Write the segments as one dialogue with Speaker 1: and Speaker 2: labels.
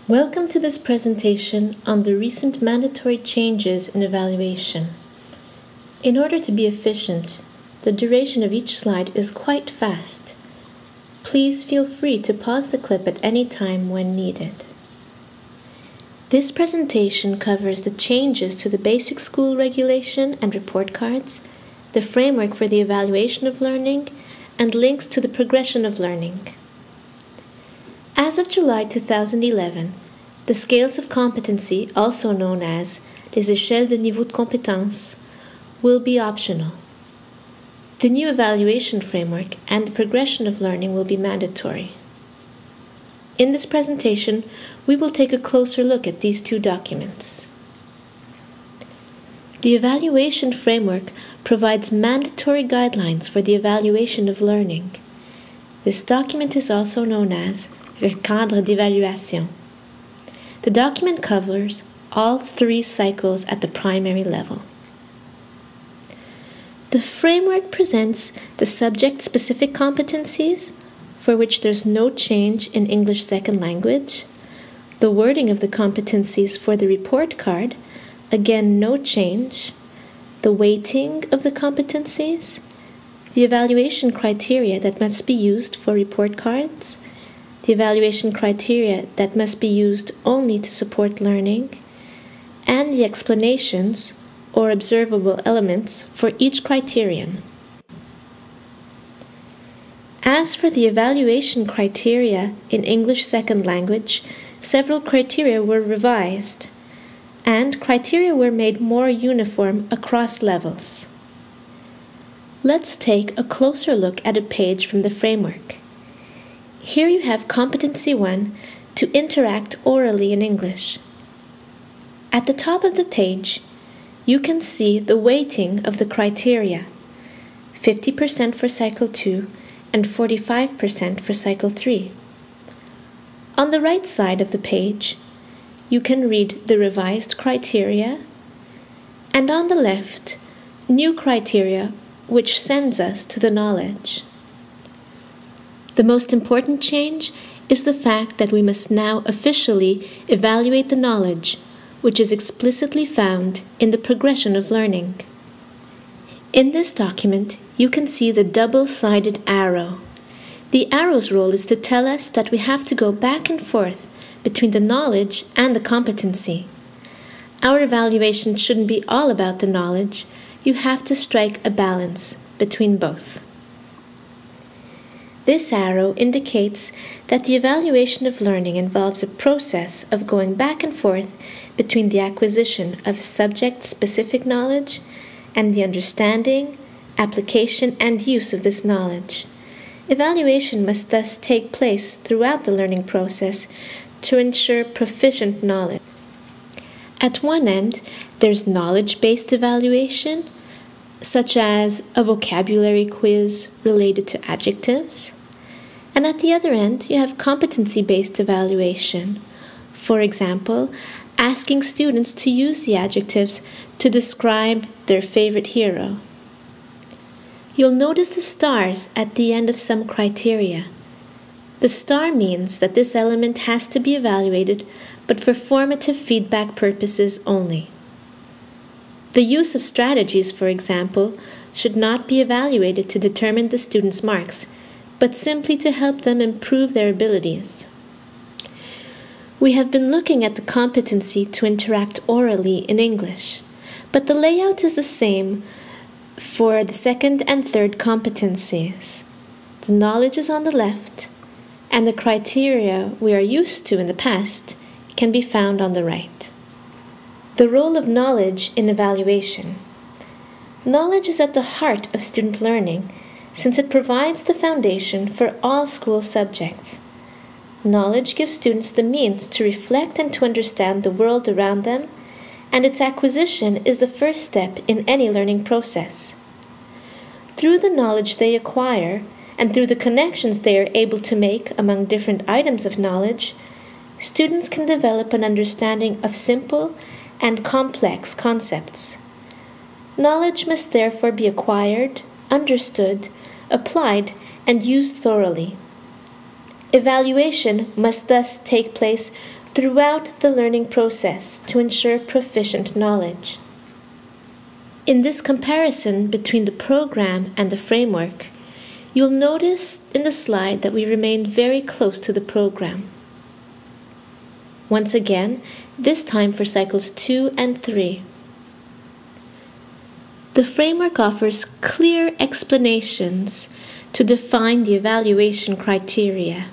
Speaker 1: Welcome to this presentation on the recent mandatory changes in evaluation. In order to be efficient, the duration of each slide is quite fast. Please feel free to pause the clip at any time when needed. This presentation covers the changes to the Basic School Regulation and report cards, the framework for the evaluation of learning, and links to the progression of learning. As of July 2011, the scales of competency, also known as les échelles de niveau de compétence, will be optional. The new evaluation framework and the progression of learning will be mandatory. In this presentation, we will take a closer look at these two documents. The evaluation framework provides mandatory guidelines for the evaluation of learning. This document is also known as le cadre d'évaluation. The document covers all three cycles at the primary level. The framework presents the subject-specific competencies, for which there's no change in English second language, the wording of the competencies for the report card, again no change, the weighting of the competencies, the evaluation criteria that must be used for report cards, the evaluation criteria that must be used only to support learning, and the explanations or observable elements for each criterion. As for the evaluation criteria in English second language, several criteria were revised, and criteria were made more uniform across levels. Let's take a closer look at a page from the framework. Here you have Competency 1 to interact orally in English. At the top of the page, you can see the weighting of the criteria, 50% for Cycle 2 and 45% for Cycle 3. On the right side of the page, you can read the revised criteria, and on the left, new criteria which sends us to the knowledge. The most important change is the fact that we must now officially evaluate the knowledge, which is explicitly found in the progression of learning. In this document, you can see the double-sided arrow. The arrow's role is to tell us that we have to go back and forth between the knowledge and the competency. Our evaluation shouldn't be all about the knowledge. You have to strike a balance between both. This arrow indicates that the evaluation of learning involves a process of going back and forth between the acquisition of subject-specific knowledge and the understanding, application, and use of this knowledge. Evaluation must thus take place throughout the learning process to ensure proficient knowledge. At one end, there's knowledge-based evaluation, such as a vocabulary quiz related to adjectives. And at the other end, you have competency-based evaluation. For example, asking students to use the adjectives to describe their favorite hero. You'll notice the stars at the end of some criteria. The star means that this element has to be evaluated, but for formative feedback purposes only. The use of strategies, for example, should not be evaluated to determine the student's marks, but simply to help them improve their abilities. We have been looking at the competency to interact orally in English, but the layout is the same for the second and third competencies. The knowledge is on the left, and the criteria we are used to in the past can be found on the right. The role of knowledge in evaluation. Knowledge is at the heart of student learning, since it provides the foundation for all school subjects. Knowledge gives students the means to reflect and to understand the world around them, and its acquisition is the first step in any learning process. Through the knowledge they acquire, and through the connections they are able to make among different items of knowledge, students can develop an understanding of simple and complex concepts. Knowledge must therefore be acquired, understood, applied, and used thoroughly. Evaluation must thus take place throughout the learning process to ensure proficient knowledge. In this comparison between the program and the framework, you'll notice in the slide that we remain very close to the program. Once again, this time for cycles 2 and 3. The framework offers clear explanations to define the evaluation criteria.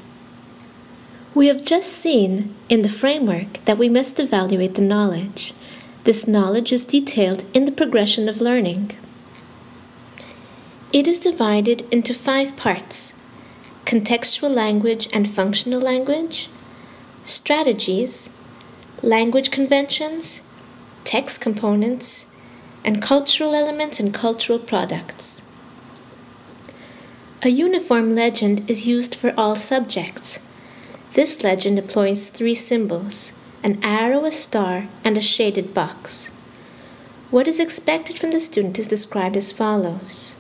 Speaker 1: We have just seen in the framework that we must evaluate the knowledge. This knowledge is detailed in the progression of learning. It is divided into 5 parts: contextual language and functional language, strategies, language conventions, text components, and cultural elements and cultural products. A uniform legend is used for all subjects. This legend employs 3 symbols: an arrow, a star, and a shaded box. What is expected from the student is described as follows.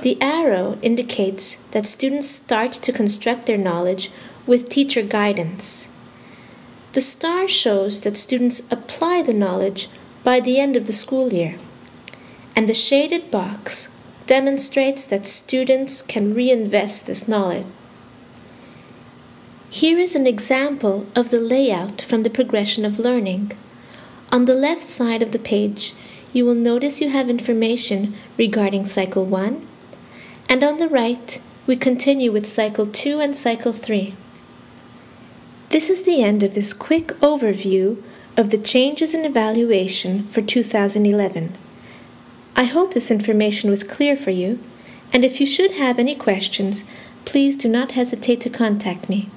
Speaker 1: The arrow indicates that students start to construct their knowledge with teacher guidance. The star shows that students apply the knowledge by the end of the school year. And the shaded box demonstrates that students can reinvest this knowledge. Here is an example of the layout from the progression of learning. On the left side of the page, you will notice you have information regarding Cycle 1, and on the right, we continue with Cycle 2 and Cycle 3. This is the end of this quick overview of the changes in evaluation for 2011. I hope this information was clear for you, and if you should have any questions, please do not hesitate to contact me.